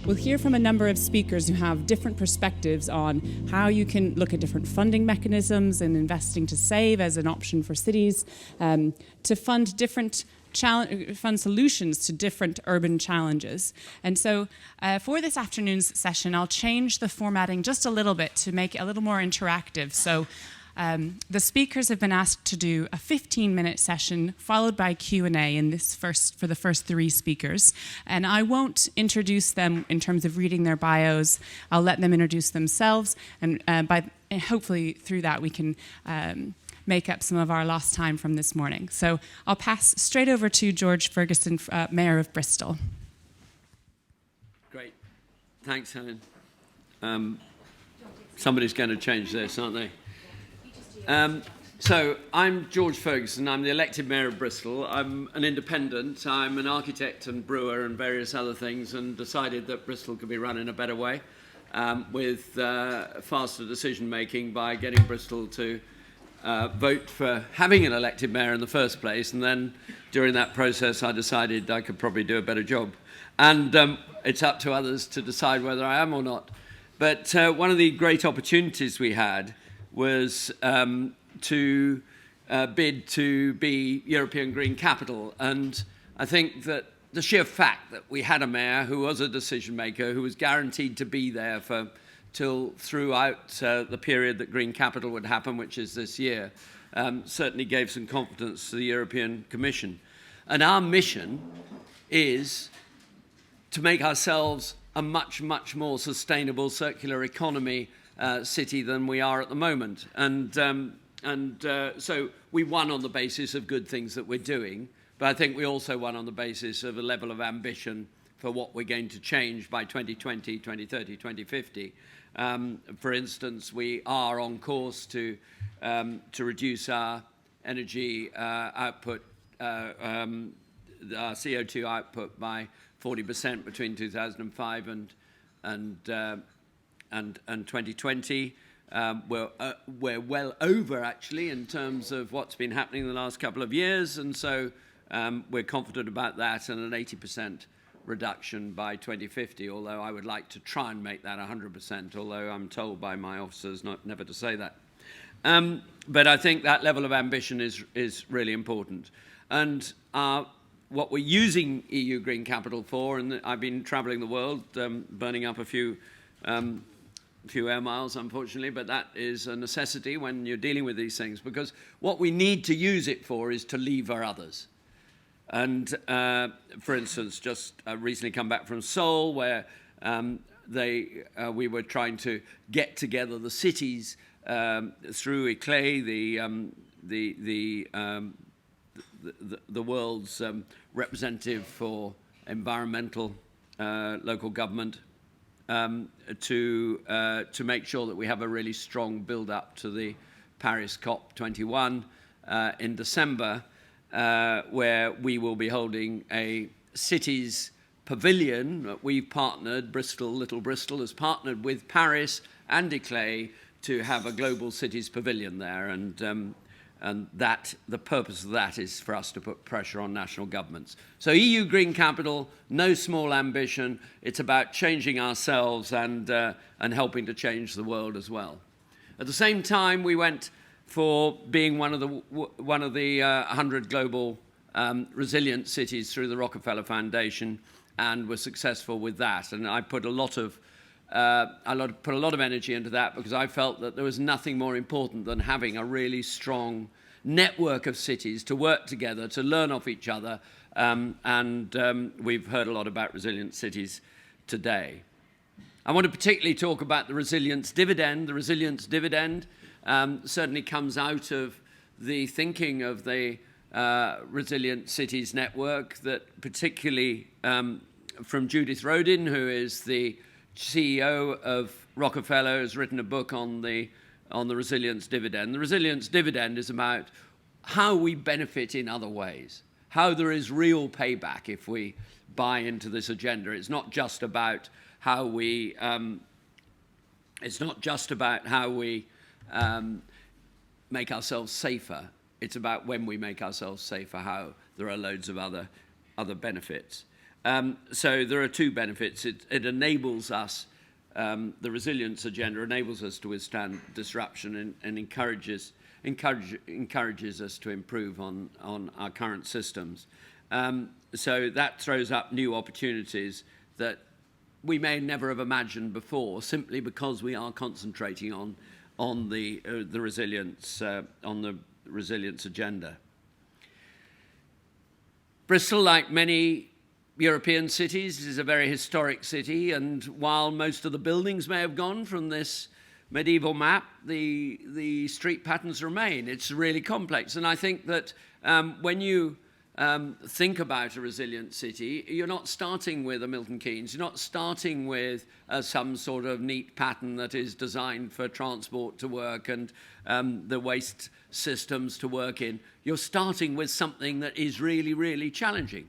We'll hear from a number of speakers who have different perspectives on how you can look at different funding mechanisms and investing to save as an option for cities, to fund different fund solutions to different urban challenges. And so for this afternoon's session, I'll change the formatting just a little bit to make it a little more interactive. So the speakers have been asked to do a 15-minute session followed by Q&A for the first three speakers. And I won't introduce them in terms of reading their bios. I'll let them introduce themselves, and hopefully through that we can make up some of our lost time from this morning. So I'll pass straight over to George Ferguson, Mayor of Bristol. Great. Thanks, Helen. Somebody's going to change this, aren't they? So I'm George Ferguson. I'm the elected Mayor of Bristol. I'm an independent. I'm an architect and brewer and various other things, and decided that Bristol could be run in a better way with faster decision-making by getting Bristol to vote for having an elected mayor in the first place, and then during that process I decided I could probably do a better job. And it's up to others to decide whether I am or not. But one of the great opportunities we had was to bid to be European Green Capital. And I think that the sheer fact that we had a mayor who was a decision maker, who was guaranteed to be there till throughout the period that Green Capital would happen, which is this year, certainly gave some confidence to the European Commission. And our mission is to make ourselves a much, much more sustainable circular economy city than we are at the moment. And so we won on the basis of good things that we're doing, but I think we also won on the basis of a level of ambition for what we're going to change by 2020, 2030, 2050. For instance, we are on course to reduce our energy output, our CO2 output by 40% between 2005 and 2020. We're well over, actually, in terms of what's been happening in the last couple of years, and so we're confident about that, and an 80% reduction by 2050, although I would like to try and make that 100%, although I'm told by my officers never to say that. But I think that level of ambition is really important. And what we're using EU Green Capital for, and I've been travelling the world, burning up a few air miles, unfortunately, but that is a necessity when you're dealing with these things, because what we need to use it for is to lever others. And for instance, just recently come back from Seoul, where we were trying to get together the cities through ICLEI, the world's representative for environmental local government, to make sure that we have a really strong build-up to the Paris COP21 in December, where we will be holding a cities pavilion. We've partnered, Little Bristol has partnered with Paris and ICLEI to have a global cities pavilion there, and that the purpose of that is for us to put pressure on national governments. So EU Green Capital, no small ambition. It's about changing ourselves and helping to change the world as well. At the same time, we went for being one of the 100 global resilient cities through the Rockefeller Foundation, and were successful with that. And I put a lot of energy into that, because I felt that there was nothing more important than having a really strong network of cities to work together, to learn off each other, and we've heard a lot about resilient cities today. I want to particularly talk about the resilience dividend. The resilience dividend certainly comes out of the thinking of the Resilient Cities Network, that particularly from Judith Rodin, who is the CEO of Rockefeller, has written a book on the resilience dividend. The resilience dividend is about how we benefit in other ways, how there is real payback if we buy into this agenda. It's not just about how we make ourselves safer. It's about when we make ourselves safer, how there are loads of other benefits. So there are two benefits. It enables us, the resilience agenda enables us to withstand disruption and encourages us to improve on our current systems. So that throws up new opportunities that we may never have imagined before, simply because we are concentrating on the resilience agenda. Bristol, like many European cities, is a very historic city, and while most of the buildings may have gone from this medieval map, the street patterns remain. It's really complex, and I think that when you think about a resilient city, you're not starting with a Milton Keynes. You're not starting with some sort of neat pattern that is designed for transport to work and the waste systems to work in. You're starting with something that is really, really challenging.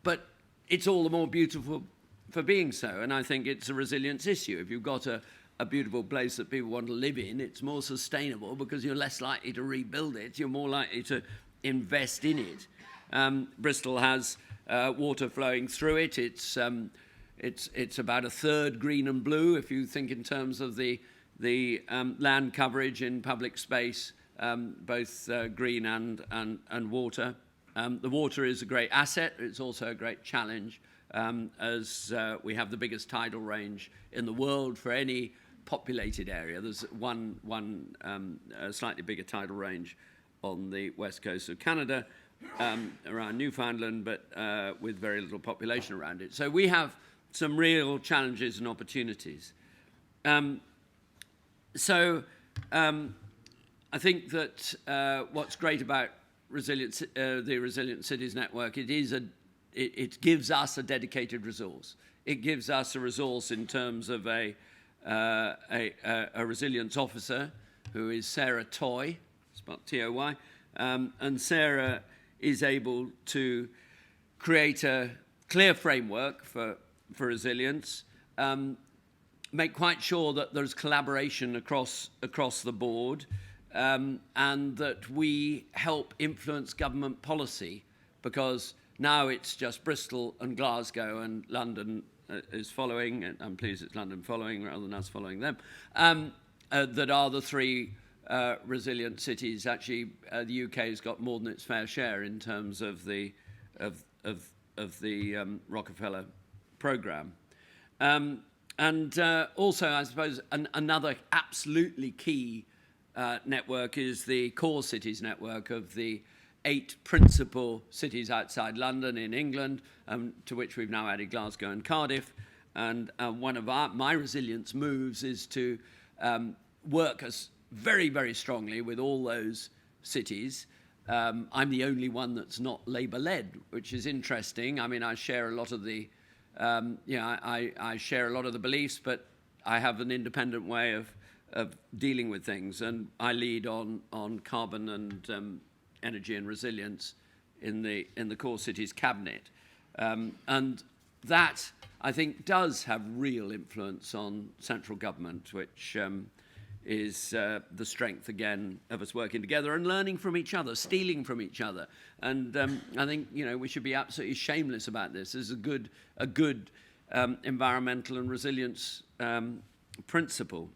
But it's all the more beautiful for being so, and I think it's a resilience issue. If you've got a beautiful place that people want to live in, it's more sustainable because you're less likely to rebuild it. You're more likely to invest in it. Bristol has water flowing through it. It's about a third green and blue if you think in terms of the land coverage in public space, both green and water. The water is a great asset. It's also a great challenge as we have the biggest tidal range in the world for any populated area. There's one slightly bigger tidal range on the west coast of Canada, around Newfoundland, but with very little population around it. So we have some real challenges and opportunities. I think that what's great about the Resilient Cities Network, it gives us a dedicated resource. It gives us a resource in terms of a resilience officer who is Sarah Toy, spelled T-O-Y, and Sarah is able to create a clear framework for resilience, make quite sure that there's collaboration across the board, and that we help influence government policy, because now it's just Bristol and Glasgow, and London is following, and I'm pleased it's London following rather than us following them, that are the three resilient cities. Actually, the UK has got more than its fair share in terms of the Rockefeller programme. And also, I suppose, another absolutely key network is the core cities network of the 8 principal cities outside London in England, to which we've now added Glasgow and Cardiff. And one of my resilience moves is to work very, very strongly with all those cities. I'm the only one that's not Labour-led, which is interesting. I mean, I share a lot of the, I share a lot of the beliefs, but I have an independent way of dealing with things, and I lead on carbon and energy and resilience in the core cities cabinet, and that I think does have real influence on central government, which is the strength again of us working together and learning from each other, stealing from each other, and I think we should be absolutely shameless about this. This is a good environmental and resilience principle.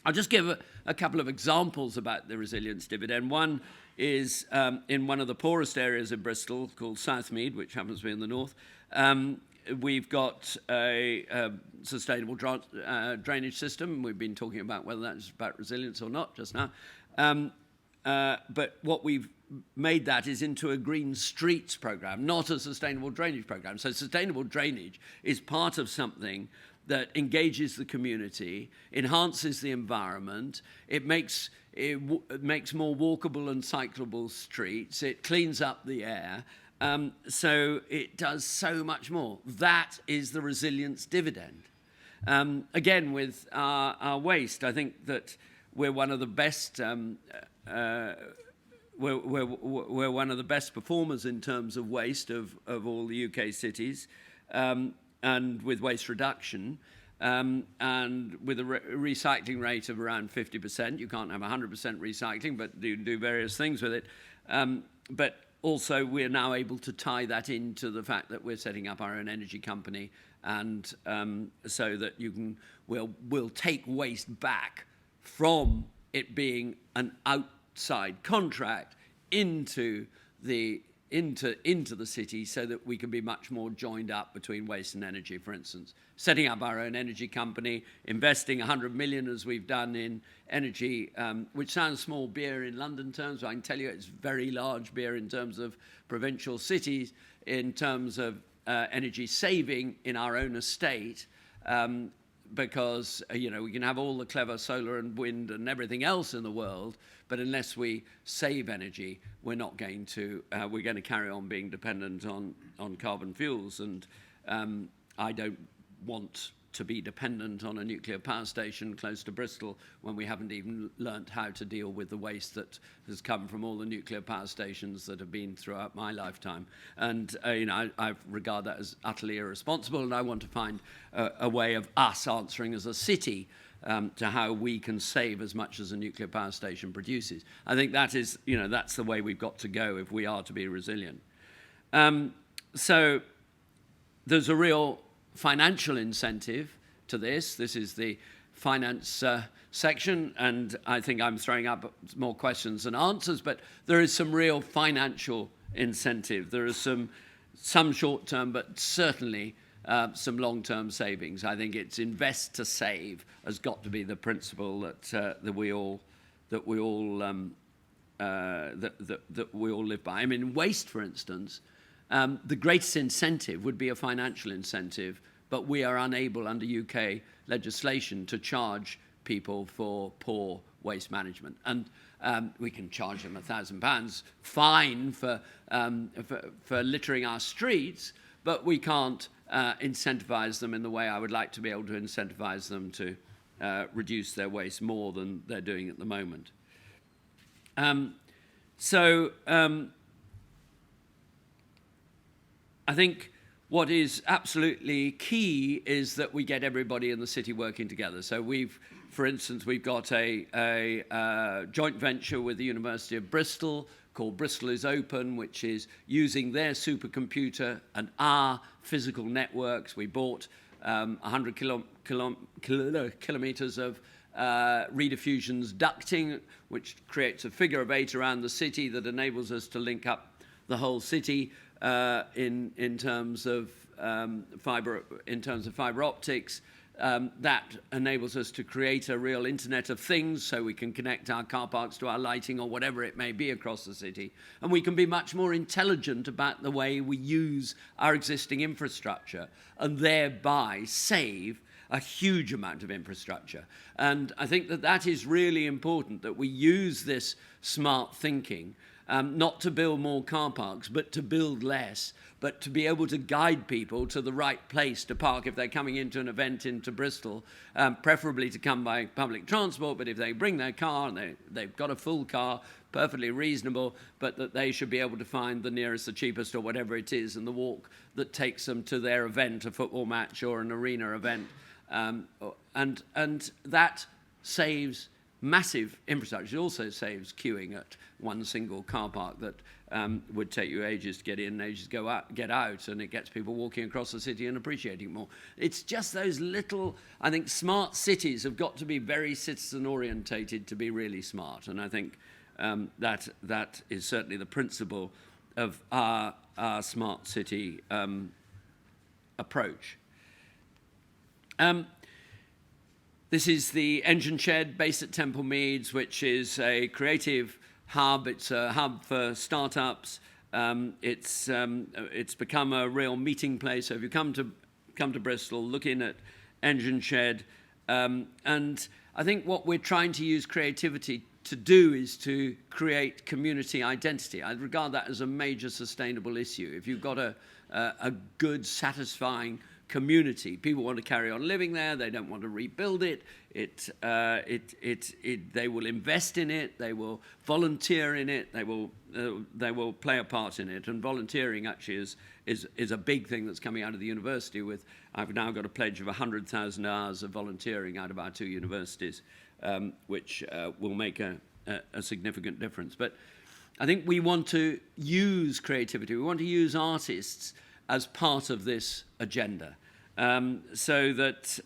I'll just give a couple of examples about the resilience dividend. One is in one of the poorest areas of Bristol called Southmead, which happens to be in the north. We've got a sustainable drainage system. We've been talking about whether that's about resilience or not just now. But what we've made that is into a green streets program, not a sustainable drainage program. So sustainable drainage is part of something that engages the community, enhances the environment, it makes more walkable and cyclable streets, it cleans up the air, so it does so much more. That is the resilience dividend. Again, with our waste, I think that we're one of the best. We're one of the best performers in terms of waste of all the UK cities. And with waste reduction, and with a recycling rate of around 50%. You can't have 100% recycling, but you do various things with it. But also, we're now able to tie that into the fact that we're setting up our own energy company, and so that we'll take waste back from it being an outside contract into the city, so that we can be much more joined up between waste and energy. For instance, setting up our own energy company, investing 100 million as we've done in energy, which sounds small beer in London terms, but I can tell you it's very large beer in terms of provincial cities, in terms of energy saving in our own estate, because we can have all the clever solar and wind and everything else in the world, but unless we save energy, we're going to carry on being dependent on carbon fuels. And I don't want to be dependent on a nuclear power station close to Bristol when we haven't even learnt how to deal with the waste that has come from all the nuclear power stations that have been throughout my lifetime. And I regard that as utterly irresponsible, and I want to find a way of us answering as a city to how we can save as much as a nuclear power station produces. I think that is, that's the way we've got to go if we are to be resilient. So there's a real financial incentive to this. This is the finance section, and I think I'm throwing up more questions than answers, but there is some real financial incentive. There is some short-term, but certainly some long-term savings. I think it's invest to save has got to be the principle that we all live by. I mean, waste, for instance, the greatest incentive would be a financial incentive, but we are unable under UK legislation to charge people for poor waste management. And we can charge them £1,000 fine for littering our streets, but we can't incentivize them in the way I would like to be able to incentivize them to reduce their waste more than they're doing at the moment. I think what is absolutely key is that we get everybody in the city working together. So for instance, we've got a joint venture with the University of Bristol called Bristol is Open, which is using their supercomputer and our physical networks. We bought 100 kilometers of rediffusions ducting, which creates a figure of 8 around the city that enables us to link up the whole city in terms of fiber optics. That enables us to create a real Internet of Things, so we can connect our car parks to our lighting or whatever it may be across the city. And we can be much more intelligent about the way we use our existing infrastructure and thereby save a huge amount of infrastructure. And I think that is really important, that we use this smart thinking, not to build more car parks, but to build less, but to be able to guide people to the right place to park if they're coming into an event into Bristol, preferably to come by public transport, but if they bring their car and they've got a full car, perfectly reasonable, but that they should be able to find the nearest, the cheapest, or whatever it is, and the walk that takes them to their event, a football match or an arena event. And that saves massive infrastructure. It also saves queuing at one single car park that would take you ages to get in and ages to get out, and it gets people walking across the city and appreciating it more. It's just those little, I think smart cities have got to be very citizen-orientated to be really smart, and I think that is certainly the principle of our smart city approach. This is the engine shed based at Temple Meads, which is a creative hub. It's a hub for startups. It's become a real meeting place. So if you come to Bristol, look in at engine shed. And I think what we're trying to use creativity to do is to create community identity. I regard that as a major sustainable issue. If you've got a good, satisfying community, people want to carry on living there. They don't want to rebuild it. They will invest in it. They will volunteer in it. They will play a part in it. And volunteering actually is a big thing that's coming out of the university. I've now got a pledge of 100,000 hours of volunteering out of our 2 universities, which will make a significant difference. But I think we want to use creativity. We want to use artists as part of this agenda, so that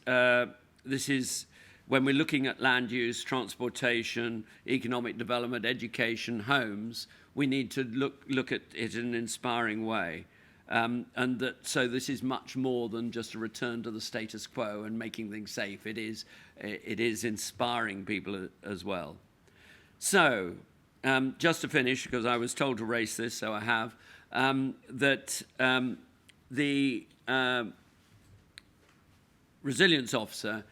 this is, when we're looking at land use, transportation, economic development, education, homes, we need to look at it in an inspiring way. So this is much more than just a return to the status quo and making things safe. It is inspiring people as well. So, just to finish, because I was told to race this, so I have, the resilience officer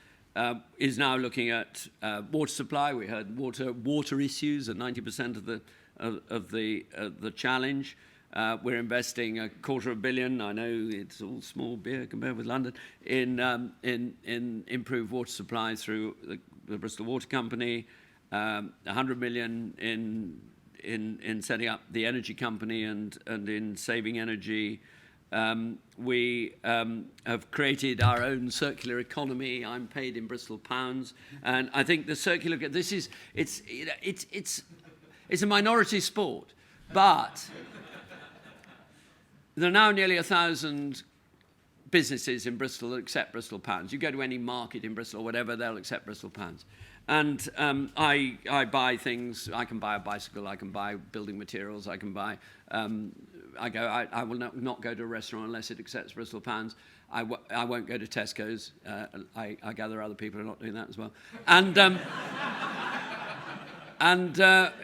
is now looking at water supply. We heard water issues are 90% of the challenge. We're investing $250 million. I know it's all small beer compared with London in improved water supply through the Bristol Water Company. $100 million in setting up the energy company and in saving energy. We have created our own circular economy. I'm paid in Bristol pounds, and I think the circular. It's a minority sport, but there are now nearly 1,000 businesses in Bristol that accept Bristol pounds. You go to any market in Bristol or whatever, they'll accept Bristol pounds. And I buy things. I can buy a bicycle. I can buy building materials. I can buy. I will not go to a restaurant unless it accepts Bristol pounds. I won't go to Tesco's. I gather other people are not doing that as well. And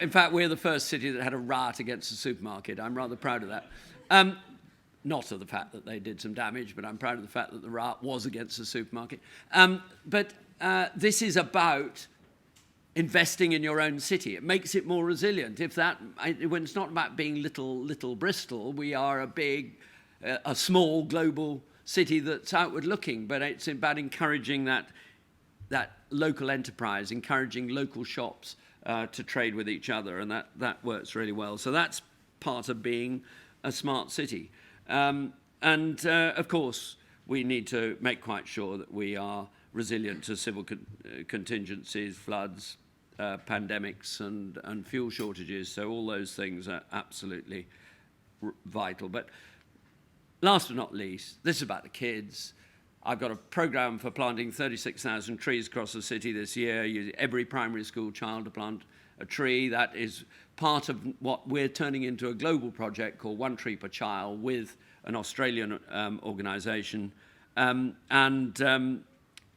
in fact, we're the first city that had a riot against the supermarket. I'm rather proud of that. Not of the fact that they did some damage, but I'm proud of the fact that the riot was against the supermarket. But this is about investing in your own city. It makes it more resilient. When it's not about being little Bristol, we are a small global city that's outward looking, but it's about encouraging that local enterprise, encouraging local shops to trade with each other, and that works really well. So that's part of being a smart city. Of course, we need to make quite sure that we are resilient to civil contingencies, floods, pandemics, and fuel shortages. So all those things are absolutely vital. But last but not least, this is about the kids. I've got a program for planting 36,000 trees across the city this year. Every primary school child to plant a tree. That is part of what we're turning into a global project called One Tree Per Child with an Australian organisation.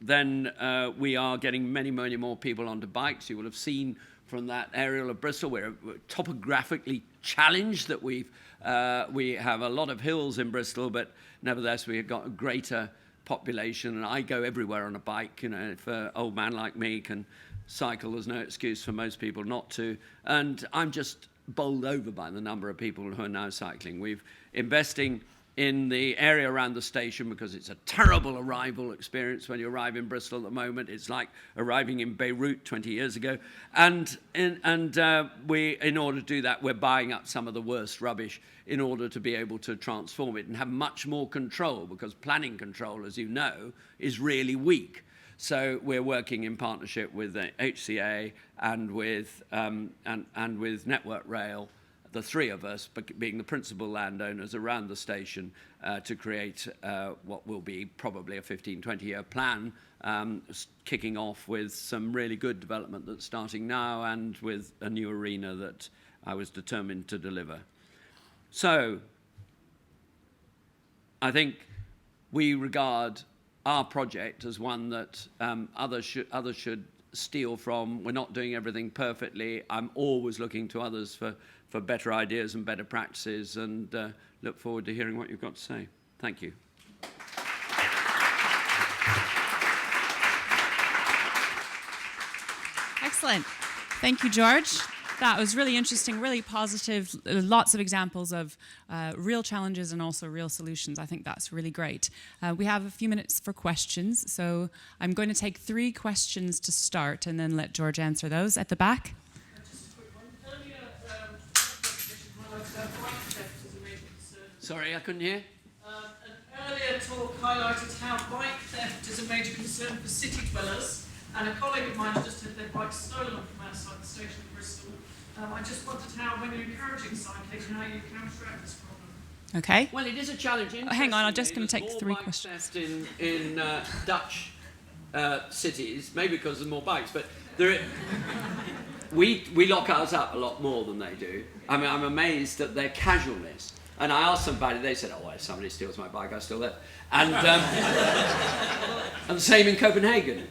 Then we are getting many, many more people onto bikes. You will have seen from that aerial of Bristol, we're topographically challenged, that we have a lot of hills in Bristol, but nevertheless we've got a greater population, and I go everywhere on a bike. If an old man like me can cycle, there's no excuse for most people not to. And I'm just bowled over by the number of people who are now cycling. We've investing in the area around the station because it's a terrible arrival experience when you arrive in Bristol at the moment. It's like arriving in Beirut 20 years ago. And in order to do that, we're buying up some of the worst rubbish in order to be able to transform it and have much more control, because planning control, as you know, is really weak. So we're working in partnership with the HCA and with Network Rail, the three of us being the principal landowners around the station, to create what will be probably a 15-20-year plan, kicking off with some really good development that's starting now and with a new arena that I was determined to deliver. So I think we regard our project as one that others should steal from. We're not doing everything perfectly. I'm always looking to others for better ideas and better practices, and look forward to hearing what you've got to say. Thank you. Excellent. Thank you, George. That was really interesting, really positive, lots of examples of real challenges and also real solutions. I think that's really great. We have a few minutes for questions, so I'm going to take 3 questions to start and then let George answer those. At the back. Just a quick one. Earlier, Sorry, I couldn't hear. An earlier talk highlighted how bike theft is a major concern for city dwellers, and a colleague of mine just had their bike stolen from outside the station in Bristol. I just wondered how, when you're encouraging cycling, how you counteract this problem. Okay. Well, it is a challenge. Hang on, I'm just going to There's take more 3 bike questions. theft in Dutch cities, maybe because there's more bikes, but we lock ours up a lot more than they do. I mean, I'm amazed at their casualness. And I asked somebody, they said, "Oh, well, if somebody steals my bike, I steal it." And and the same in Copenhagen.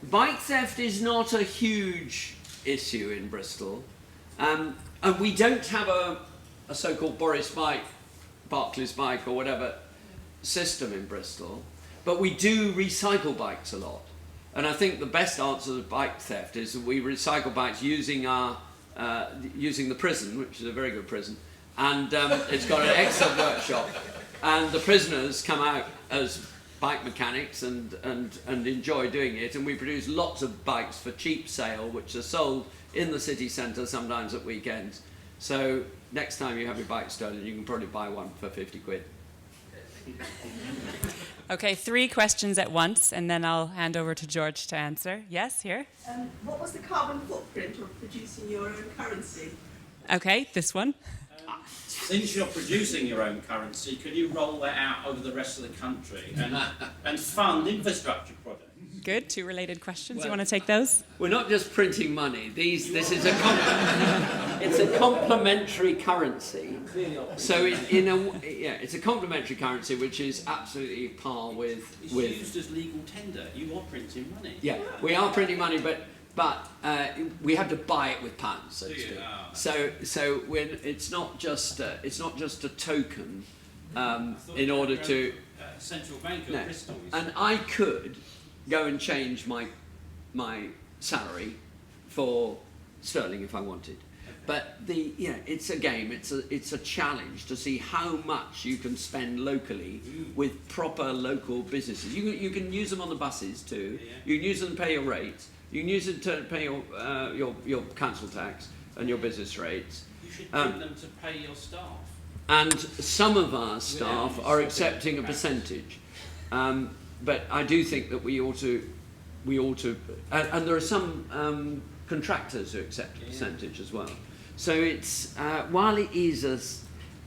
Bike theft is not a huge issue in Bristol, and we don't have a so-called Boris bike, Barclays bike or whatever system in Bristol, but we do recycle bikes a lot. And I think the best answer to bike theft is that we recycle bikes using the prison, which is a very good prison, and it's got an excellent workshop, and the prisoners come out as bike mechanics and enjoy doing it, and we produce lots of bikes for cheap sale, which are sold in the city centre, sometimes at weekends. So next time you have your bike stolen, you can probably buy one for 50 quid. Okay, 3 questions at once, and then I'll hand over to George to answer. Yes, here? What was the carbon footprint of producing your own currency? Okay, this one. Since you're producing your own currency, can you roll that out over the rest of the country and fund infrastructure projects? Good, 2 related questions. You want to take those? We're not just printing money. This is it's a complementary currency. So it's a complementary currency which is absolutely par with. It's used as legal tender. You are printing money. Yeah, we are printing money, but we have to buy it with pounds, so to speak. So when it's not just a token in order to central bank of Bristol. And I could go and change my salary for sterling if I wanted, but it's a game. It's a challenge to see how much you can spend locally with proper local businesses. You can use them on the buses too. You can use them to pay your rates. You can use it to pay your council tax and your business rates. You should print them to pay your staff. And some of our staff are accepting a percentage. But I do think that we ought to, and there are some contractors who accept a percentage as well. So it's, while it is,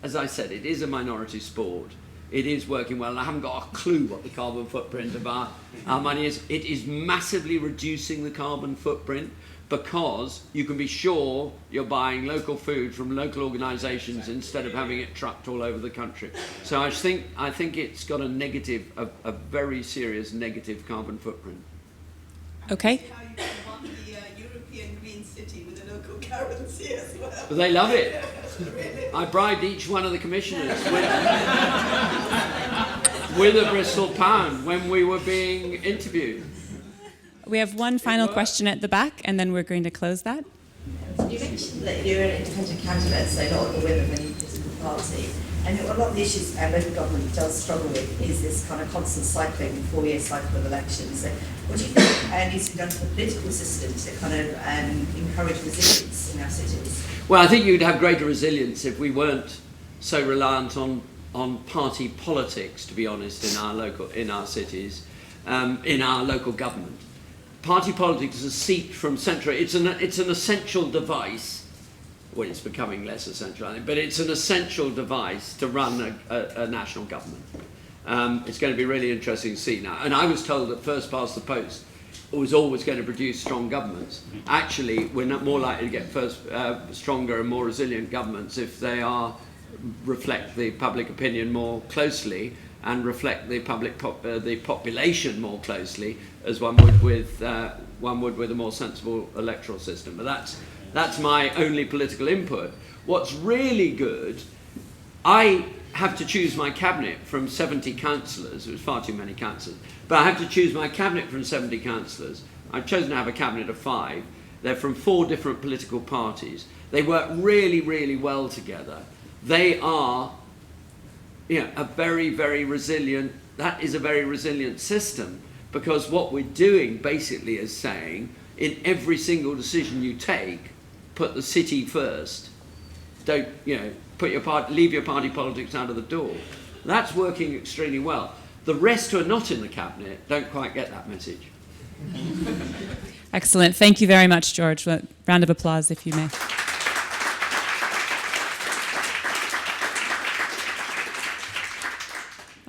as I said, it is a minority sport, it is working well. I haven't got a clue what the carbon footprint of our money is. It is massively reducing the carbon footprint because you can be sure you're buying local food from local organisations instead of having it trucked all over the country. So I think it's got a very serious negative carbon footprint. Okay. How you can fund the European Green City with a local currency as well. But they love it. I bribed each one of the commissioners with a Bristol pound when we were being interviewed. We have one final question at the back, and then we're going to close that. You mentioned that you're an independent candidate, so not the win of any political party. And a lot of the issues local government does struggle with is this kind of constant cycling, 4-year cycle of elections. So what do you think needs to be done to the political system to kind of encourage resilience in our cities? Well, I think you'd have greater resilience if we weren't so reliant on party politics, to be honest, in our cities, in our local government. Party politics is a seat from central. It's an essential device. Well, it's becoming less essential, I think, but it's an essential device to run a national government. It's going to be really interesting to see now. And I was told that first past the post was always going to produce strong governments. Actually, we're not more likely to get stronger and more resilient governments if they reflect the public opinion more closely and reflect the population more closely, as one would with a more sensible electoral system. But that's my only political input. What's really good, I have to choose my cabinet from 70 councillors. It was far too many councillors, but I have to choose my cabinet from 70 councillors. I've chosen to have a cabinet of 5. They're from 4 different political parties. They work really, really well together. They are a very, very resilient, that is a very resilient system, because what we're doing basically is saying, in every single decision you take, put the city first. Don't, leave your party politics out of the door. That's working extremely well. The rest who are not in the cabinet don't quite get that message. Excellent. Thank you very much, George. Round of applause, if you may.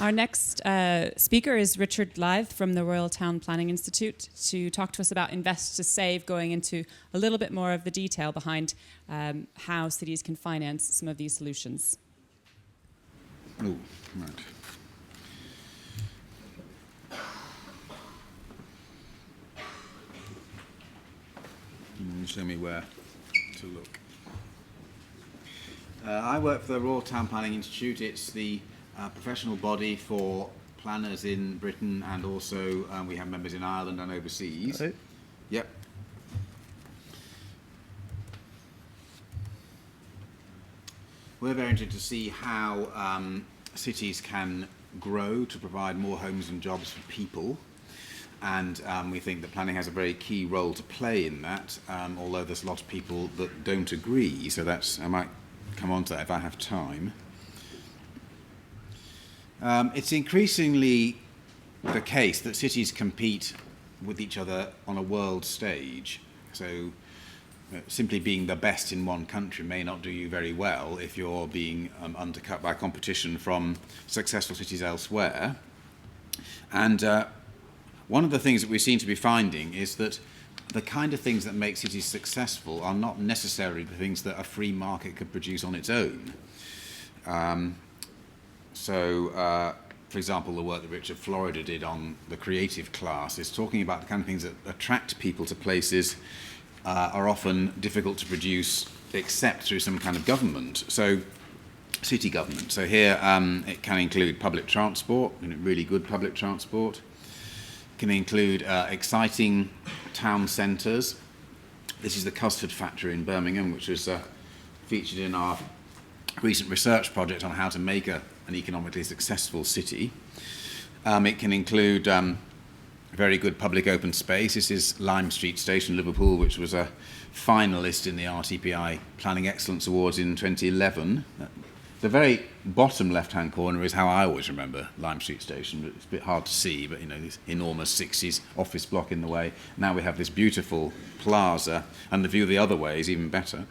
Our next speaker is Richard Blyth from the Royal Town Planning Institute to talk to us about Invest to Save, going into a little bit more of the detail behind how cities can finance some of these solutions. Oh, right. Can you show me where to look? I work for the Royal Town Planning Institute. It's the professional body for planners in Britain, and also we have members in Ireland and overseas. Hello. Yep. We're very interested to see how cities can grow to provide more homes and jobs for people. And we think that planning has a very key role to play in that, although there's a lot of people that don't agree. So I might come on to that if I have time. It's increasingly the case that cities compete with each other on a world stage. So simply being the best in one country may not do you very well if you're being undercut by competition from successful cities elsewhere. And one of the things that we seem to be finding is that the kind of things that make cities successful are not necessarily the things that a free market could produce on its own. For example, the work that Richard Florida did on the creative class is talking about the kind of things that attract people to places are often difficult to produce except through some kind of government. So, city government. So here it can include public transport, really good public transport. It can include exciting town centres. This is the custard factory in Birmingham, which was featured in our recent research project on how to make an economically successful city. It can include very good public open space. This is Lime Street Station, Liverpool, which was a finalist in the RTPI Planning Excellence Awards in 2011. The very bottom left-hand corner is how I always remember Lime Street Station. It's a bit hard to see, but this enormous 60s office block in the way. Now we have this beautiful plaza, and the view the other way is even better.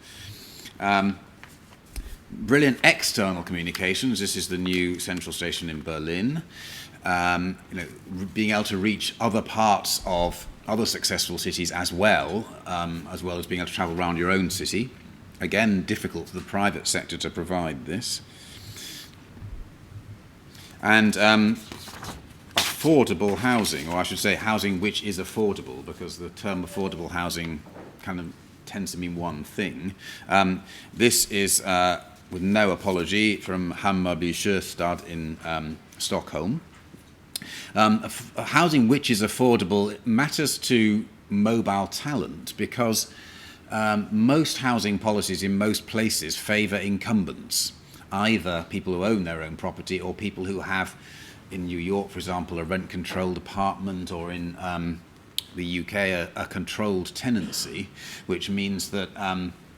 Brilliant external communications. This is the new central station in Berlin. Being able to reach other parts of other successful cities as well as being able to travel around your own city. Again, difficult for the private sector to provide this. And affordable housing, or I should say housing which is affordable, because the term affordable housing kind of tends to mean one thing. This is, with no apology, from Hammarby Sjöstad in Stockholm. Housing which is affordable matters to mobile talent because most housing policies in most places favour incumbents, either people who own their own property or people who have, in New York, for example, a rent-controlled apartment, or in the UK, a controlled tenancy, which means that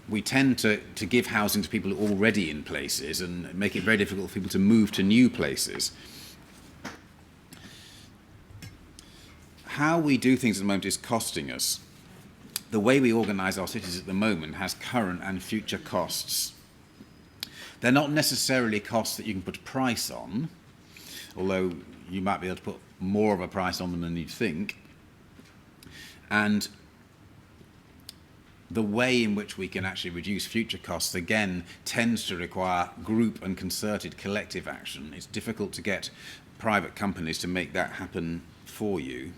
we tend to give housing to people who are already in places and make it very difficult for people to move to new places. How we do things at the moment is costing us. The way we organise our cities at the moment has current and future costs. They're not necessarily costs that you can put a price on, although you might be able to put more of a price on them than you'd think. And the way in which we can actually reduce future costs, again, tends to require group and concerted collective action. It's difficult to get private companies to make that happen for you.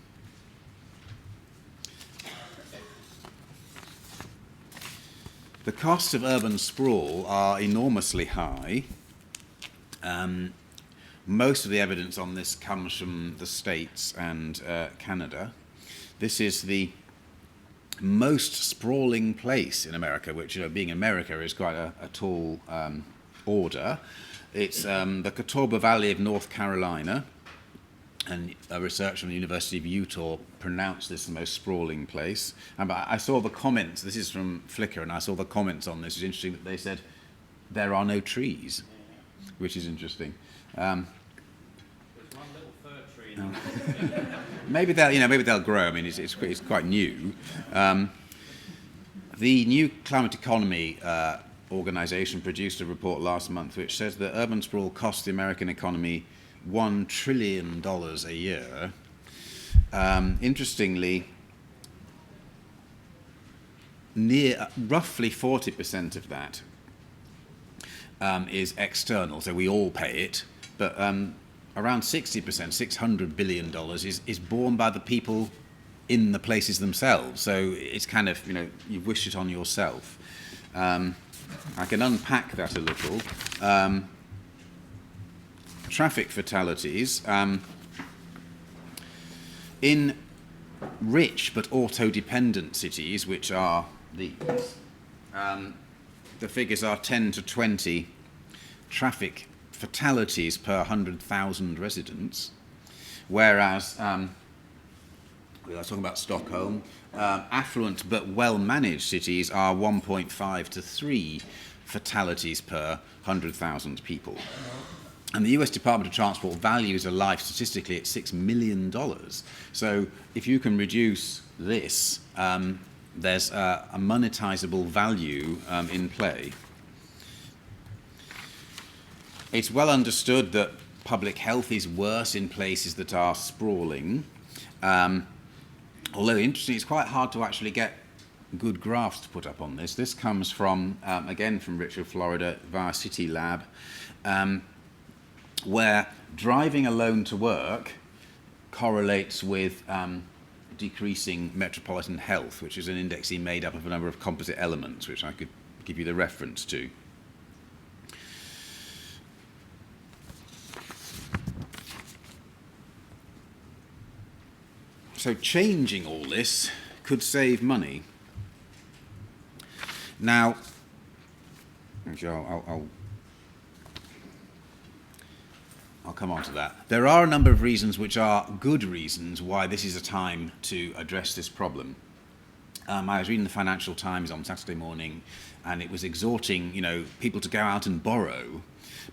The costs of urban sprawl are enormously high. Most of the evidence on this comes from the States and Canada. This is the most sprawling place in America, which, being America, is quite a tall order. It's the Catawba Valley of North Carolina, and a researcher from the University of Utah pronounced this the most sprawling place. And I saw the comments, this is from Flickr, and I saw the comments on this. It's interesting that they said there are no trees, which is interesting. There's one little fir tree in the Maybe they'll grow. I mean, it's quite new. The New Climate Economy organisation produced a report last month which says that urban sprawl costs the American economy $1 trillion a year. Interestingly, roughly 40% of that is external, so we all pay it, but around 60%, $600 billion, is borne by the people in the places themselves. So it's kind of, you wish it on yourself. I can unpack that a little. Traffic fatalities. In rich but auto-dependent cities, which are these, the figures are 10 to 20 traffic fatalities per 100,000 residents, whereas we are talking about Stockholm, affluent but well-managed cities are 1.5 to 3 fatalities per 100,000 people. And the US Department of Transport values a life statistically at $6 million. So if you can reduce this, there's a monetizable value in play. It's well understood that public health is worse in places that are sprawling. Although interesting, it's quite hard to actually get good graphs to put up on this. This comes from, again, from Richard, Florida, via City Lab, where driving alone to work correlates with decreasing metropolitan health, which is an index made up of a number of composite elements, which I could give you the reference to. So changing all this could save money. Now, I'll come on to that. There are a number of reasons which are good reasons why this is a time to address this problem. I was reading the Financial Times on Saturday morning, and it was exhorting, people to go out and borrow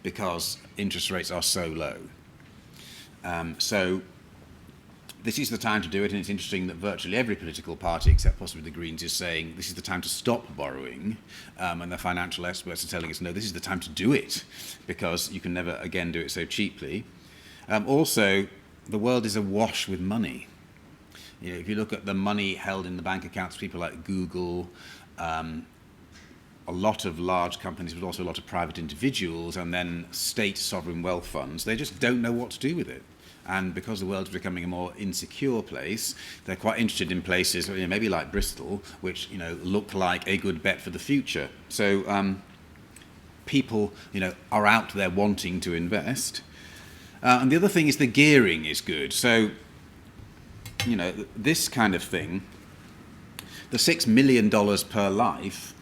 because interest rates are so low. So this is the time to do it, and it's interesting that virtually every political party, except possibly the Greens, is saying this is the time to stop borrowing, and the financial experts are telling us, no, this is the time to do it, because you can never again do it so cheaply. Also, the world is awash with money. If you look at the money held in the bank accounts, people like Google, a lot of large companies, but also a lot of private individuals, and then state sovereign wealth funds, they just don't know what to do with it. And because the world is becoming a more insecure place, they're quite interested in places, maybe like Bristol, which look like a good bet for the future. So people, are out there wanting to invest. And the other thing is the gearing is good. So, this kind of thing, the $6 million per life,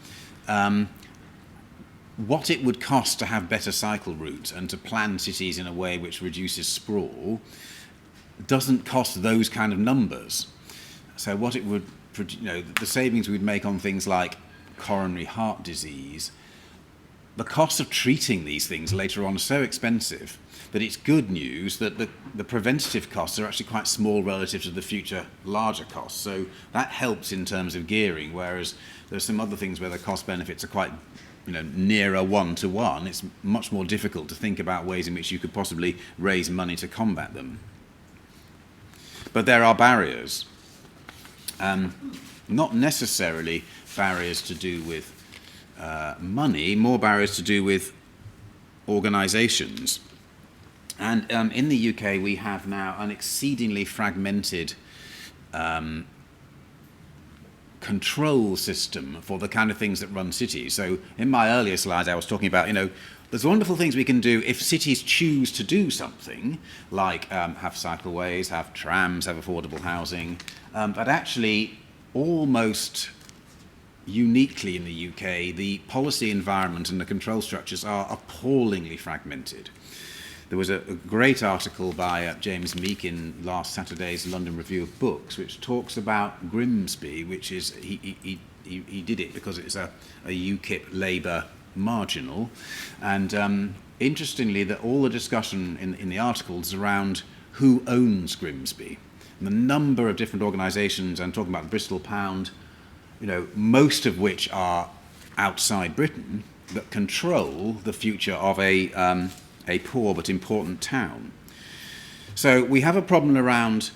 what it would cost to have better cycle routes and to plan cities in a way which reduces sprawl doesn't cost those kind of numbers. So what it would, the savings we'd make on things like coronary heart disease, the cost of treating these things later on is so expensive that it's good news that the preventative costs are actually quite small relative to the future larger costs. So that helps in terms of gearing, whereas there's some other things where the cost benefits are quite nearer 1-to-1, it's much more difficult to think about ways in which you could possibly raise money to combat them. But there are barriers. Not necessarily barriers to do with money, more barriers to do with organisations. And in the UK, we have now an exceedingly fragmented control system for the kind of things that run cities. So in my earlier slides, I was talking about, there's wonderful things we can do if cities choose to do something, like have cycleways, have trams, have affordable housing, but actually almost uniquely in the UK, the policy environment and the control structures are appallingly fragmented. There was a great article by James Meek in last Saturday's London Review of Books, which talks about Grimsby, which is, he did it because it's a UKIP Labour marginal. And interestingly, that all the discussion in the article is around who owns Grimsby. And the number of different organisations, and talking about the Bristol Pound, most of which are outside Britain, that control the future of a poor but important town. So we have a problem around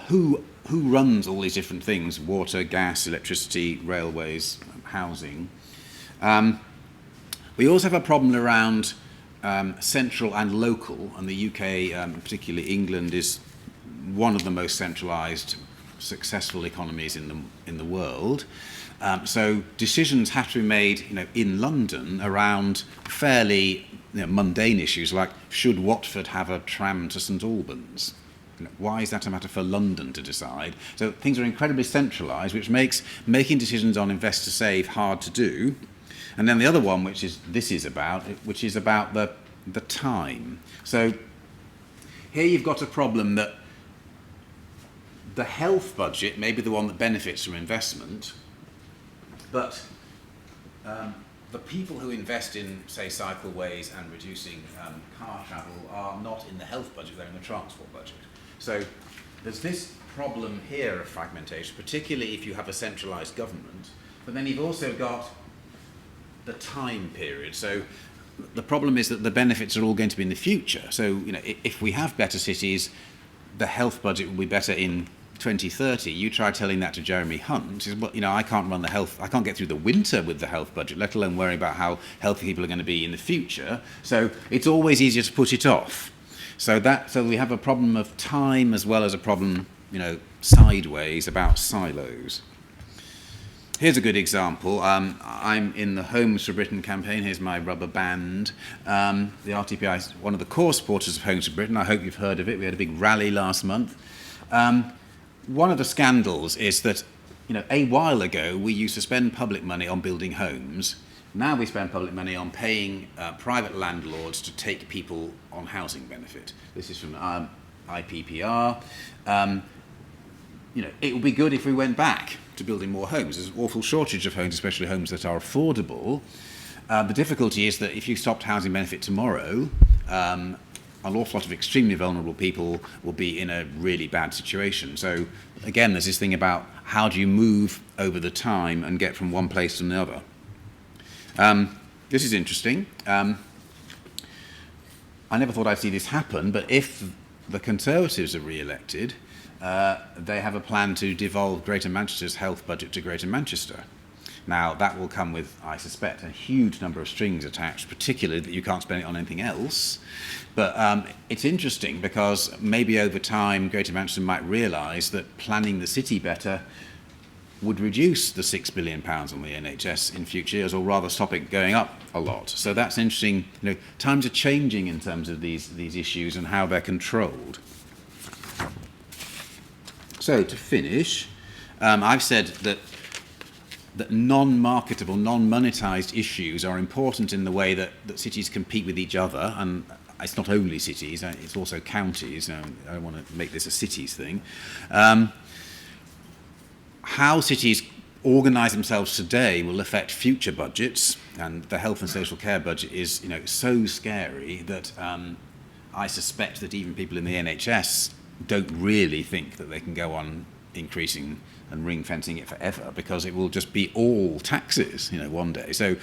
who runs all these different things: water, gas, electricity, railways, housing. We also have a problem around central and local, and the UK, particularly England, is one of the most centralised, successful economies in the world. So decisions have to be made, in London around fairly mundane issues like, should Watford have a tram to St Albans? Why is that a matter for London to decide? So things are incredibly centralised, which makes making decisions on invest to save hard to do. And then the other one, which is about the time. So here you've got a problem that the health budget may be the one that benefits from investment, but the people who invest in, say, cycleways and reducing car travel are not in the health budget, they're in the transport budget. So there's this problem here of fragmentation, particularly if you have a centralised government, but then you've also got the time period. So the problem is that the benefits are all going to be in the future. So, if we have better cities, the health budget will be better in 2030. You try telling that to Jeremy Hunt, I can't run the health, I can't get through the winter with the health budget, let alone worry about how healthy people are going to be in the future. So it's always easier to put it off. So we have a problem of time as well as a problem, sideways about silos. Here's a good example. I'm in the Homes for Britain campaign. Here's my rubber band. The RTPI is one of the core supporters of Homes for Britain. I hope you've heard of it. We had a big rally last month. One of the scandals is that, a while ago we used to spend public money on building homes. Now we spend public money on paying private landlords to take people on housing benefit. This is from IPPR. It would be good if we went back to building more homes. There's an awful shortage of homes, especially homes that are affordable. The difficulty is that if you stopped housing benefit tomorrow, an awful lot of extremely vulnerable people will be in a really bad situation. So again, there's this thing about how do you move over the time and get from one place to another. This is interesting. I never thought I'd see this happen, but if the Conservatives are re-elected, they have a plan to devolve Greater Manchester's health budget to Greater Manchester. Now, that will come with, I suspect, a huge number of strings attached, particularly that you can't spend it on anything else. But it's interesting because maybe over time, Greater Manchester might realise that planning the city better would reduce the £6 billion on the NHS in future years, or rather stop it going up a lot. So that's interesting. Times are changing in terms of these issues and how they're controlled. So to finish, I've said that non-marketable, non-monetised issues are important in the way that cities compete with each other, and it's not only cities, it's also counties. I don't want to make this a cities thing. How cities organise themselves today will affect future budgets, and the health and social care budget is so scary that I suspect that even people in the NHS don't really think that they can go on increasing and ring fencing it forever, because it will just be all taxes one day. So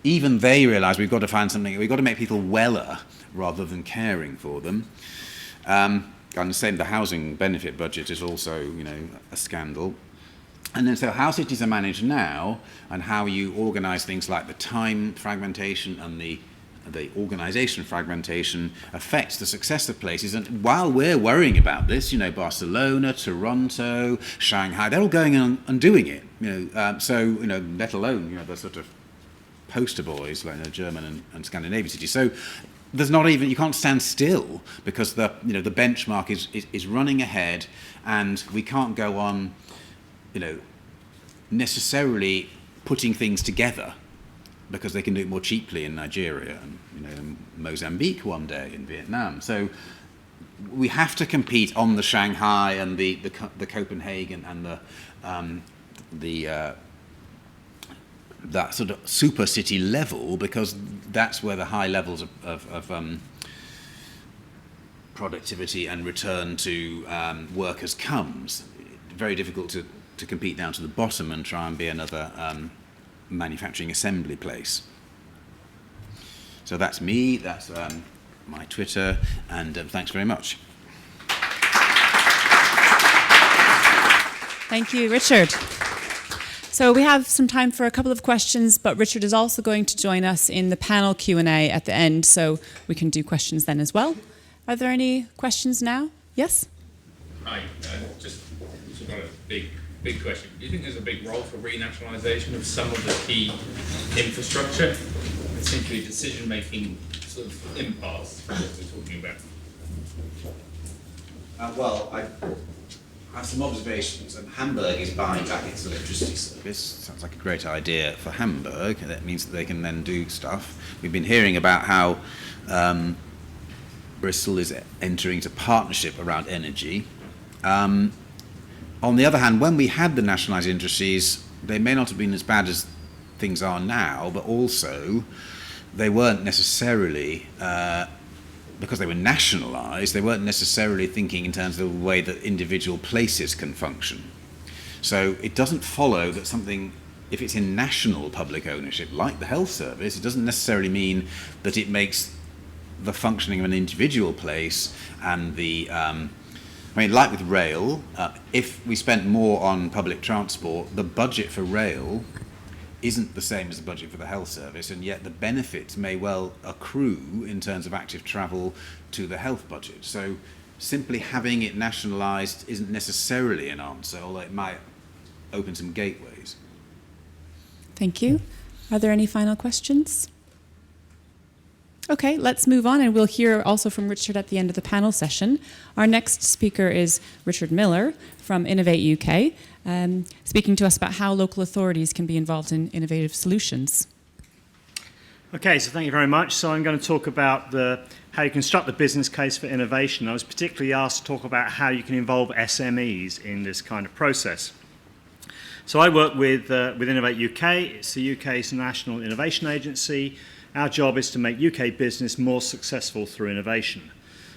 even they realise we've got to find something, we've got to make people weller rather than caring for them. And the same, the housing benefit budget is also a scandal. And then so how cities are managed now, and how you organise things like the time fragmentation and the organisation fragmentation affects the success of places. And while we're worrying about this, Barcelona, Toronto, Shanghai, they're all going on and doing it. Let alone the sort of poster boys like German and Scandinavian cities. So there's not even, you can't stand still because the benchmark is running ahead, and we can't go on necessarily putting things together, because they can do it more cheaply in Nigeria and Mozambique one day, in Vietnam. So we have to compete on the Shanghai and the Copenhagen and that sort of super city level, because that's where the high levels of productivity and return to workers comes. Very difficult to compete down to the bottom and try and be another manufacturing assembly place. So that's me, that's my Twitter, and thanks very much. Thank you, Richard. So we have some time for a couple of questions, but Richard is also going to join us in the panel Q&A at the end, so we can do questions then as well. Are there any questions now? Yes? Hi, just got a big question. Do you think there's a big role for renationalisation of some of the key infrastructure? It seems to be decision-making sort of impasse what we're talking about. Well, I have some observations, and Hamburg is buying back its electricity service. Sounds like a great idea for Hamburg. That means that they can then do stuff. We've been hearing about how Bristol is entering into partnership around energy. On the other hand, when we had the nationalised industries, they may not have been as bad as things are now, but also they weren't necessarily because they were nationalised, they weren't necessarily thinking in terms of the way that individual places can function. So it doesn't follow that something, if it's in national public ownership, like the health service, it doesn't necessarily mean that it makes the functioning of an individual place and the, like with rail, if we spent more on public transport, the budget for rail isn't the same as the budget for the health service, and yet the benefits may well accrue in terms of active travel to the health budget. So simply having it nationalised isn't necessarily an answer, although it might open some gateways. Thank you. Are there any final questions? Okay, let's move on, and we'll hear also from Richard at the end of the panel session. Our next speaker is Richard Miller from Innovate UK, speaking to us about how local authorities can be involved in innovative solutions. Okay, so thank you very much. So I'm going to talk about how you construct the business case for innovation. I was particularly asked to talk about how you can involve SMEs in this kind of process. So I work with Innovate UK. It's the UK's national innovation agency. Our job is to make UK business more successful through innovation.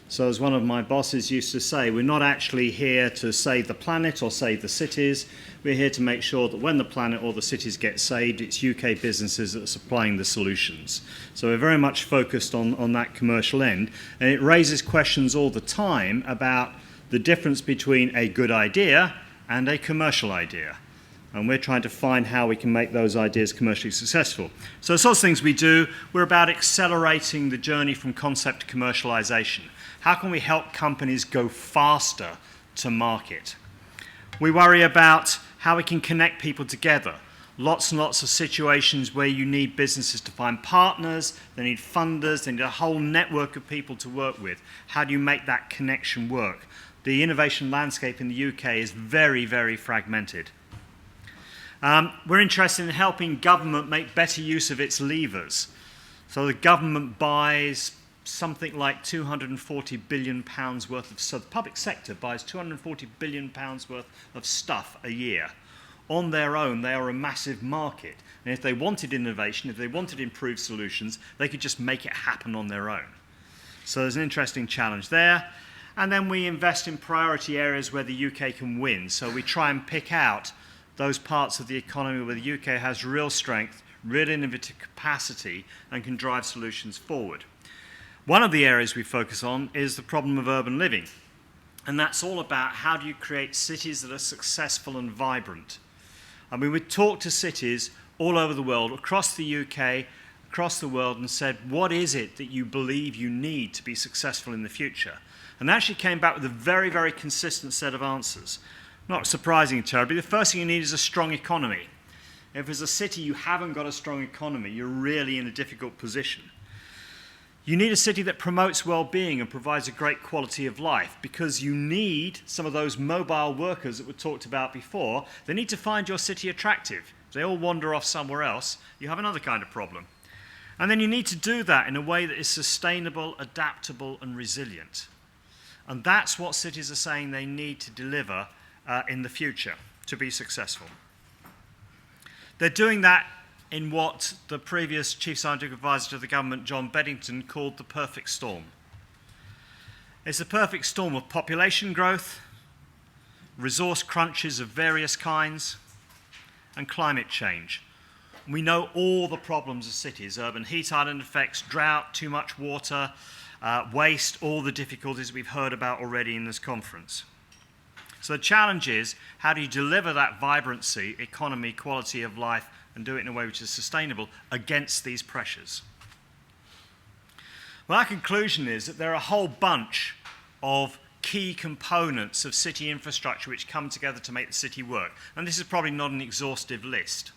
So as one of my bosses used to say, we're not actually here to save the planet or save the cities. We're here to make sure that when the planet or the cities get saved, it's UK businesses that are supplying the solutions. So we're very much focused on that commercial end. And it raises questions all the time about the difference between a good idea and a commercial idea. And we're trying to find how we can make those ideas commercially successful. So the sorts of things we do, we're about accelerating the journey from concept to commercialization. How can we help companies go faster to market? We worry about how we can connect people together. Lots and lots of situations where you need businesses to find partners, they need funders, they need a whole network of people to work with. How do you make that connection work? The innovation landscape in the UK is very, very fragmented. We're interested in helping government make better use of its levers. So the government buys something like £240 billion worth of, so the public sector buys £240 billion worth of stuff a year. On their own, they are a massive market. And if they wanted innovation, if they wanted improved solutions, they could just make it happen on their own. So there's an interesting challenge there. And then we invest in priority areas where the UK can win. So we try and pick out those parts of the economy where the UK has real strength, real innovative capacity, and can drive solutions forward. One of the areas we focus on is the problem of urban living. And that's all about how do you create cities that are successful and vibrant. I mean, we talked to cities all over the world, across the UK, across the world, and said, what is it that you believe you need to be successful in the future? And they actually came back with a very, very consistent set of answers. Not surprising terribly, the first thing you need is a strong economy. If as a city you haven't got a strong economy, you're really in a difficult position. You need a city that promotes well-being and provides a great quality of life, because you need some of those mobile workers that were talked about before. They need to find your city attractive. If they all wander off somewhere else, you have another kind of problem. And then you need to do that in a way that is sustainable, adaptable, and resilient. And that's what cities are saying they need to deliver in the future to be successful. They're doing that in what the previous Chief Scientific Advisor to the government, John Beddington, called the perfect storm. It's the perfect storm of population growth, resource crunches of various kinds, and climate change. We know all the problems of cities: urban heat island effects, drought, too much water, waste, all the difficulties we've heard about already in this conference. So the challenge is, how do you deliver that vibrancy, economy, quality of life, and do it in a way which is sustainable against these pressures? Well, our conclusion is that there are a whole bunch of key components of city infrastructure which come together to make the city work. And this is probably not an exhaustive list.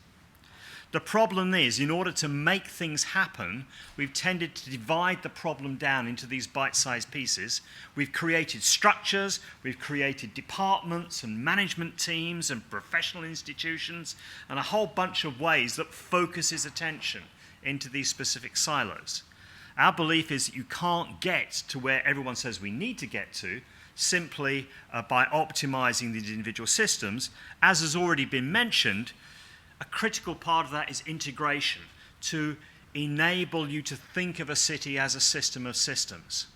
The problem is, in order to make things happen, we've tended to divide the problem down into these bite-sized pieces. We've created structures, we've created departments and management teams and professional institutions, and a whole bunch of ways that focuses attention into these specific silos. Our belief is that you can't get to where everyone says we need to get to simply by optimizing these individual systems. As has already been mentioned, a critical part of that is integration, to enable you to think of a city as a system of systems.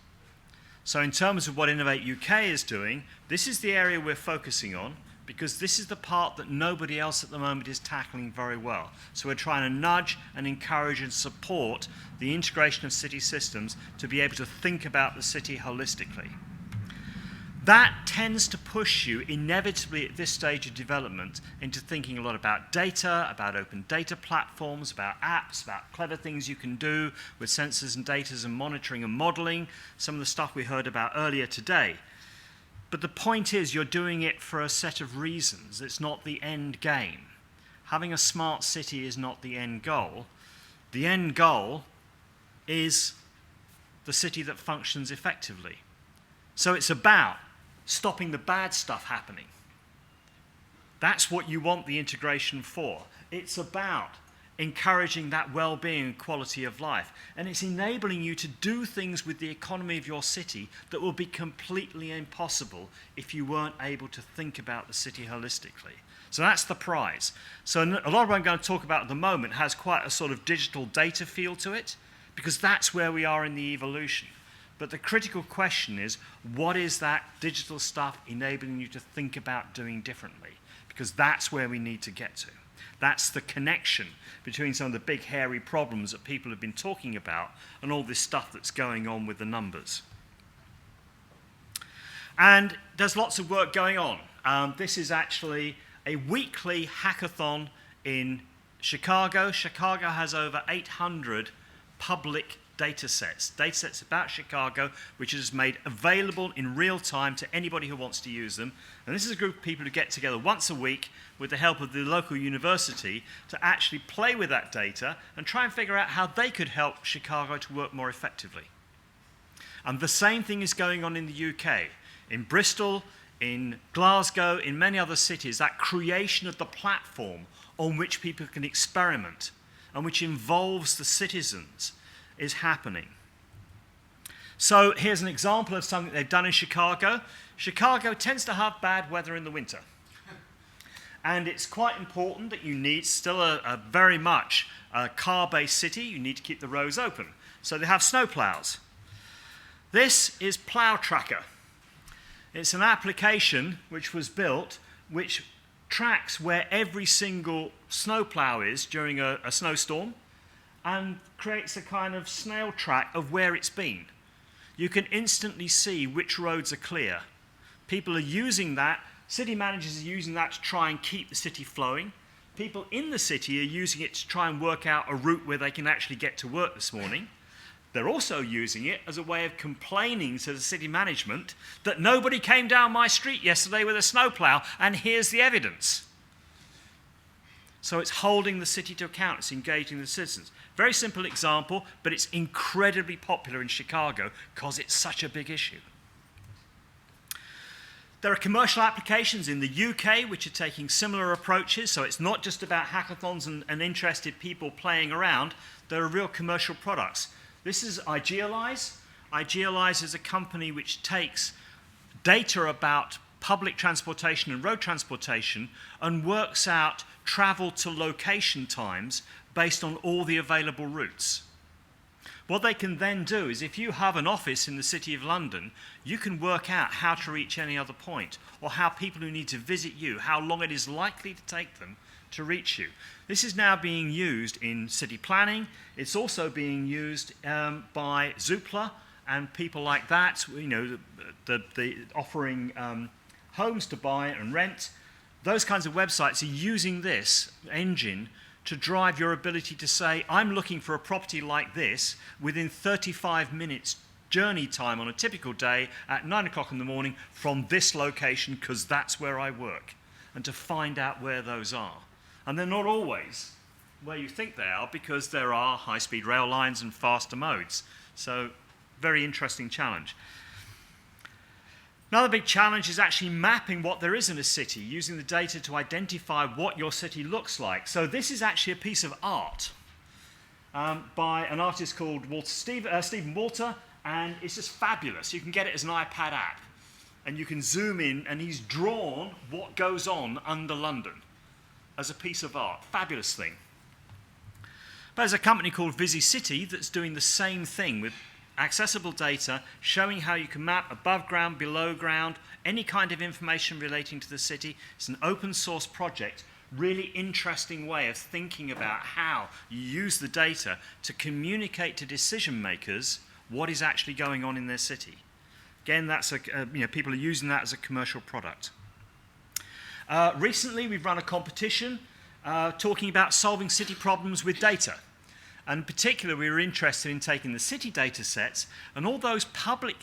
So in terms of what Innovate UK is doing, this is the area we're focusing on, because this is the part that nobody else at the moment is tackling very well. So we're trying to nudge and encourage and support the integration of city systems to be able to think about the city holistically. That tends to push you inevitably at this stage of development into thinking a lot about data, about open data platforms, about apps, about clever things you can do with sensors and data and monitoring and modeling, some of the stuff we heard about earlier today. But the point is, you're doing it for a set of reasons. It's not the end game. Having a smart city is not the end goal. The end goal is the city that functions effectively. So it's about stopping the bad stuff happening. That's what you want the integration for. It's about encouraging that well-being and quality of life. And it's enabling you to do things with the economy of your city that will be completely impossible if you weren't able to think about the city holistically. So that's the prize. So a lot of what I'm going to talk about at the moment has quite a sort of digital data feel to it, because that's where we are in the evolution. But the critical question is, what is that digital stuff enabling you to think about doing differently? Because that's where we need to get to. That's the connection between some of the big, hairy problems that people have been talking about and all this stuff that's going on with the numbers. And there's lots of work going on. This is actually a weekly hackathon in Chicago. Chicago has over 800 public datasets about Chicago, which is made available in real time to anybody who wants to use them. And this is a group of people who get together once a week with the help of the local university to actually play with that data and try and figure out how they could help Chicago to work more effectively. And the same thing is going on in the UK. In Bristol, in Glasgow, in many other cities, that creation of the platform on which people can experiment and which involves the citizens is happening. So here's an example of something they've done in Chicago. Chicago tends to have bad weather in the winter. And it's quite important that you need still a very much car-based city. You need to keep the roads open. So they have snow plows. This is Plow Tracker. It's an application which was built which tracks where every single snow plow is during a snowstorm and creates a kind of snail track of where it's been. You can instantly see which roads are clear. People are using that, city managers are using that to try and keep the city flowing. People in the city are using it to try and work out a route where they can actually get to work this morning. They're also using it as a way of complaining to the city management that nobody came down my street yesterday with a snowplow, and here's the evidence. So it's holding the city to account, it's engaging the citizens. Very simple example, but it's incredibly popular in Chicago because it's such a big issue. There are commercial applications in the UK which are taking similar approaches, so it's not just about hackathons and interested people playing around. There are real commercial products. This is Idealize. Idealize is a company which takes data about public transportation and road transportation and works out travel to location times based on all the available routes. What they can then do is, if you have an office in the City of London, you can work out how to reach any other point, or how people who need to visit you, how long it is likely to take them to reach you. This is now being used in city planning. It's also being used by Zoopla and people like that, you know, the offering homes to buy and rent, those kinds of websites are using this engine to drive your ability to say, I'm looking for a property like this within 35 minutes journey time on a typical day at 9 o'clock in the morning from this location because that's where I work, and to find out where those are. And they're not always where you think they are because there are high-speed rail lines and faster modes. So, very interesting challenge. Another big challenge is actually mapping what there is in a city, using the data to identify what your city looks like. So this is actually a piece of art by an artist called Stephen Walter, and it's just fabulous. You can get it as an iPad app, and you can zoom in, and he's drawn what goes on under London as a piece of art. Fabulous thing. But there's a company called VisiCity that's doing the same thing with accessible data, showing how you can map above ground, below ground, any kind of information relating to the city. It's an open source project, really interesting way of thinking about how you use the data to communicate to decision makers what is actually going on in their city. Again, that's people are using that as a commercial product. Recently, we've run a competition talking about solving city problems with data. And in particular, we were interested in taking the city data sets and all those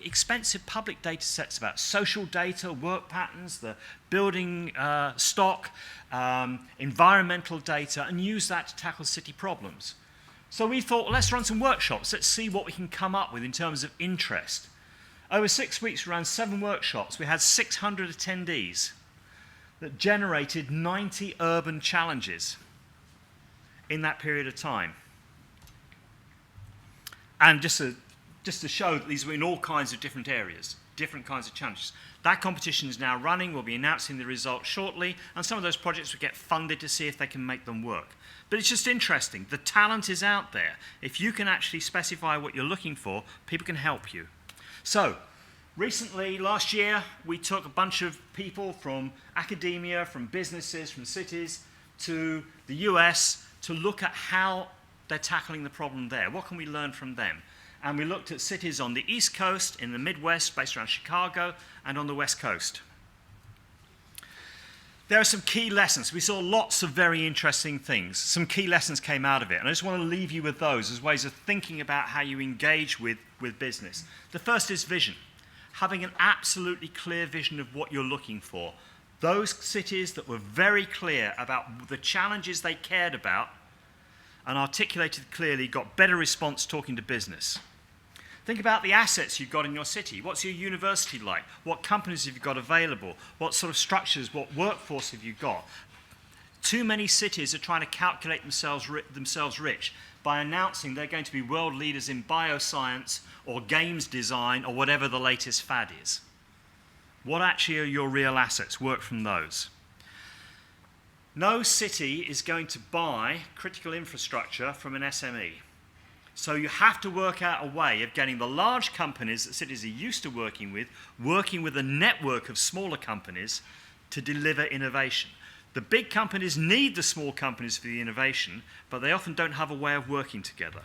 expensive public data sets about social data, work patterns, the building stock, environmental data, and use that to tackle city problems. So we thought, well, let's run some workshops. Let's see what we can come up with in terms of interest. Over 6 weeks, we ran 7 workshops. We had 600 attendees that generated 90 urban challenges in that period of time. And just to show that these were in all kinds of different areas, different kinds of challenges. That competition is now running. We'll be announcing the results shortly. And some of those projects will get funded to see if they can make them work. But it's just interesting. The talent is out there. If you can actually specify what you're looking for, people can help you. So, recently, last year, we took a bunch of people from academia, from businesses, from cities, to the US to look at how they're tackling the problem there. What can we learn from them? And we looked at cities on the East Coast, in the Midwest, based around Chicago, and on the West Coast. There are some key lessons. We saw lots of very interesting things. Some key lessons came out of it, and I just want to leave you with those as ways of thinking about how you engage with business. The first is vision. Having an absolutely clear vision of what you're looking for. Those cities that were very clear about the challenges they cared about and articulated clearly got better response talking to business. Think about the assets you've got in your city. What's your university like? What companies have you got available? What sort of structures, what workforce have you got? Too many cities are trying to calculate themselves rich by announcing they're going to be world leaders in bioscience or games design or whatever the latest fad is. What actually are your real assets? Work from those. No city is going to buy critical infrastructure from an SME. So you have to work out a way of getting the large companies that cities are used to working with a network of smaller companies to deliver innovation. The big companies need the small companies for the innovation, but they often don't have a way of working together.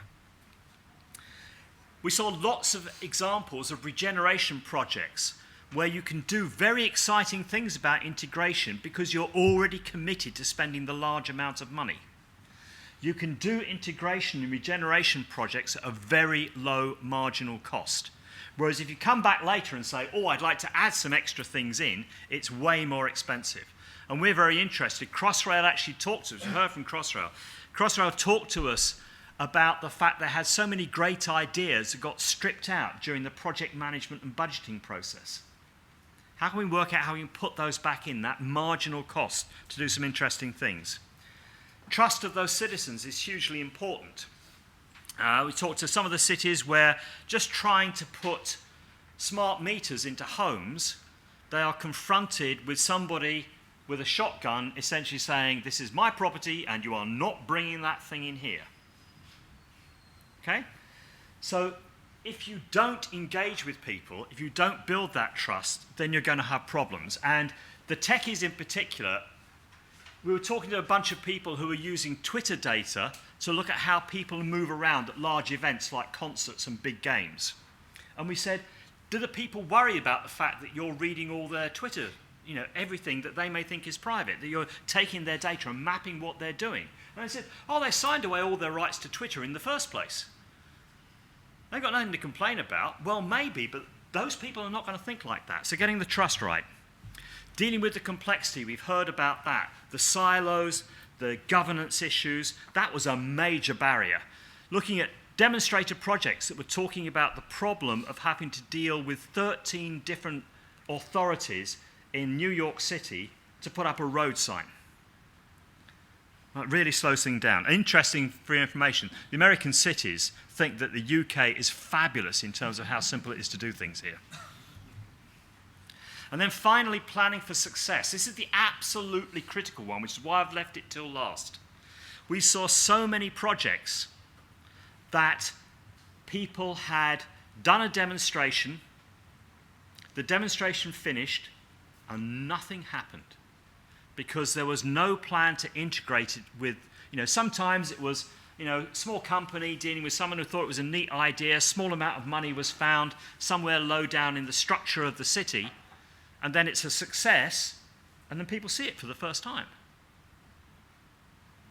We saw lots of examples of regeneration projects where you can do very exciting things about integration because you're already committed to spending the large amount of money. You can do integration and regeneration projects at a very low marginal cost. Whereas if you come back later and say, oh, I'd like to add some extra things in, it's way more expensive. And we're very interested. Crossrail actually talked to us. We heard from Crossrail. Crossrail talked to us about the fact they had so many great ideas that got stripped out during the project management and budgeting process. How can we work out how we can put those back in, that marginal cost, to do some interesting things? Trust of those citizens is hugely important. We talked to some of the cities where just trying to put smart meters into homes, they are confronted with somebody with a shotgun essentially saying, this is my property and you are not bringing that thing in here. Okay? So if you don't engage with people, if you don't build that trust, then you're going to have problems. And the techies in particular, we were talking to a bunch of people who are using Twitter data to look at how people move around at large events like concerts and big games. And we said, do the people worry about the fact that you're reading all their Twitter, everything that they may think is private, that you're taking their data and mapping what they're doing? And I said, they signed away all their rights to Twitter in the first place. They've got nothing to complain about. Well, maybe, but those people are not going to think like that. So getting the trust right. Dealing with the complexity, we've heard about that. The silos, the governance issues, that was a major barrier. Looking at demonstrator projects that were talking about the problem of having to deal with 13 different authorities in New York City to put up a road sign. That really slows things down. Interesting for your information, the American cities think that the UK is fabulous in terms of how simple it is to do things here. And then finally, planning for success. This is the absolutely critical one, which is why I've left it till last. We saw so many projects that people had done a demonstration, the demonstration finished, and nothing happened because there was no plan to integrate it with, sometimes it was, small company dealing with someone who thought it was a neat idea, small amount of money was found somewhere low down in the structure of the city, and then it's a success, and then people see it for the first time.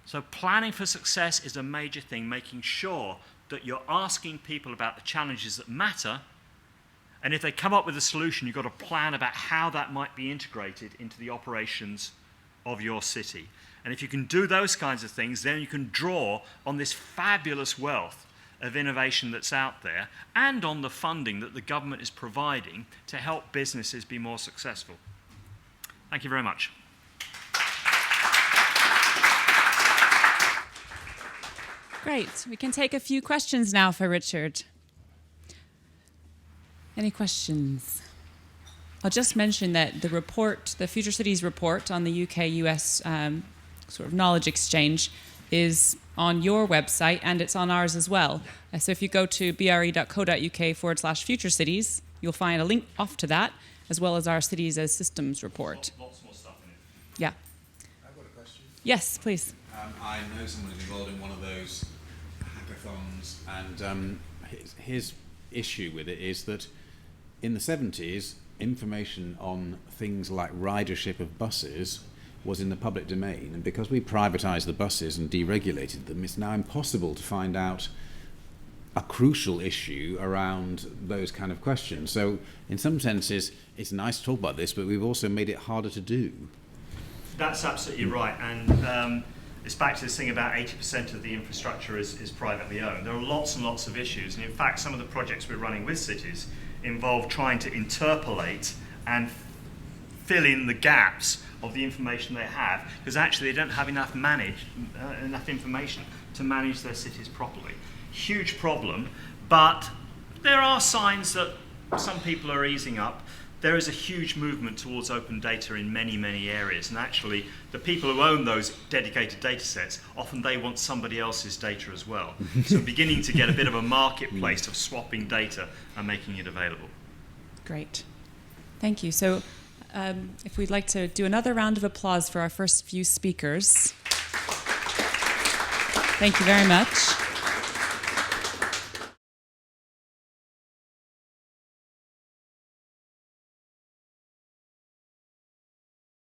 So planning for success is a major thing, making sure that you're asking people about the challenges that matter, and if they come up with a solution, you've got a plan about how that might be integrated into the operations of your city. And if you can do those kinds of things, then you can draw on this fabulous wealth of innovation that's out there and on the funding that the government is providing to help businesses be more successful. Thank you very much. Great. We can take a few questions now for Richard. Any questions? I'll just mention that the report, the Future Cities report on the UK-US sort of knowledge exchange is on your website and it's on ours as well. So if you go to bre.co.uk/Future Cities, you'll find a link off to that, as well as our Cities as Systems report. Lots more stuff in it. Yeah. I've got a question. Yes, please. I know someone who's involved in one of those hackathons, and his issue with it is that in the 70s, information on things like ridership of buses was in the public domain, and because we privatised the buses and deregulated them, it's now impossible to find out a crucial issue around those kind of questions. So in some senses, it's nice to talk about this, but we've also made it harder to do. That's absolutely right, and it's back to this thing about 80% of the infrastructure is privately owned. There are lots and lots of issues, and in fact some of the projects we're running with cities involve trying to interpolate and fill in the gaps of the information they have, because actually they don't have enough information to manage their cities properly. Huge problem, but there are signs that some people are easing up. There is a huge movement towards open data in many, many areas, and actually the people who own those dedicated data sets, often they want somebody else's data as well. So beginning to get a bit of a marketplace of swapping data and making it available. Great. Thank you. So if we'd like to do another round of applause for our first few speakers. Thank you very much.